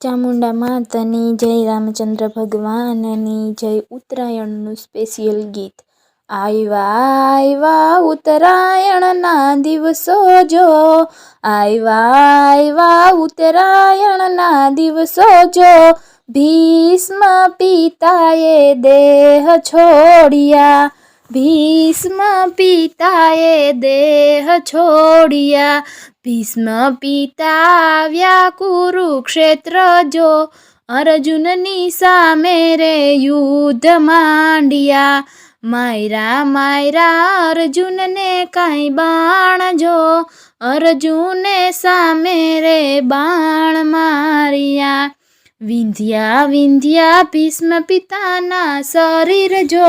ચામુંડા માતાની જય, રામચંદ્ર ભગવાનની જય. ઉત્તરાયણનું સ્પેશિયલ ગીત. આવ્યા આવ્યા ઉત્તરાયણના દિવસો જો, આવ્યા આવ્યા ઉત્તરાયણના દિવસો જો, ભીષ્મ પિતાએ દેહ છોડ્યા, ભીષ્મ પિતાએ દેહ છોડ્યા, ભીષ્મ પિતા આવ્યા કુરુક્ષેત્ર જો, અર્જુનની સામે રે યુદ્ધ માંડ્યા, માયરા માયરા અર્જુનને કાંઈ બાણ જો, અર્જુને સામે રે બાણ માર્યા, વિંધ્યા વિંધ્યા ભીષ્મ પિતાના શરીર જો,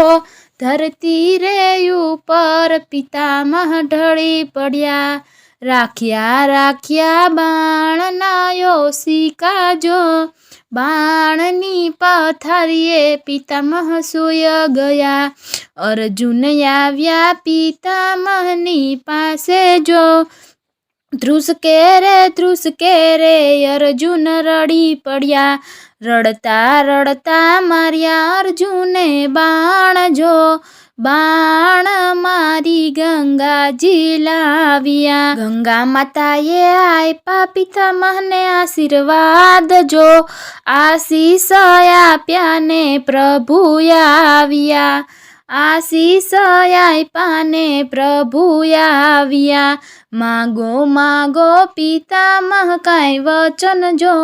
ધરતી રે ઉપર પિતામહ ઢળી પડ્યા, રાખ્યા રાખ્યા બાણના ઓશિકા જો, બાણની પથારીએ પિતામહ સૂય ગયા, અર્જુન આવ્યા પિતામહની પાસે જો, ધ્રુસકે રે અર્જુન રડી પડ્યા, રડતા રડતા માર્યા અર્જુને બાણ જો, બાણ મારી ગંગાજી લાવ્યા, ગંગા માતાએ આપ્યા પિતામહને આશીર્વાદ જો, આશીષ આપ્યા ને પ્રભુ આવ્યા, આશીષ આપ્યા ને પ્રભુ આવ્યા, માગો માગો પિતામહ કાંઈ વચન જો,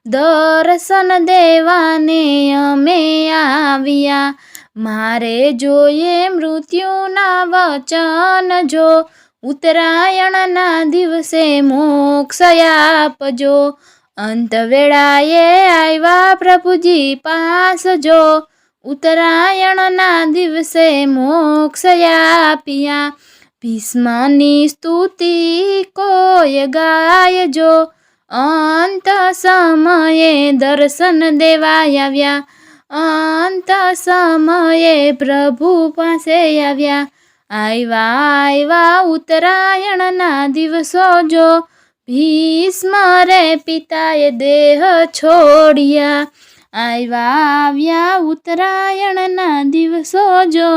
દર્શન દેવાને અમે આવ્યા, મારે જોઈએ મૃત્યુના વચન જો, ઉત્તરાયણના દિવસે મોક્ષ આપજો, અંત વેળાએ આવ્યા પ્રભુજી પાસ જો, ઉત્તરાયણના દિવસે મોક્ષ આપ્યા, ભીષ્મની સ્તુતિ કોઈ ગાય જો, અંત સમયે દર્શન દેવા આવ્યા, અંત સમયે પ્રભુ પાસે આવ્યા, આવ્યા આવ્યા ઉત્તરાયણના દિવસો જો, ભીષ્મ રે પિતાએ દેહ છોડ્યા, આવ્યા આવ્યા ઉત્તરાયણના દિવસો જો.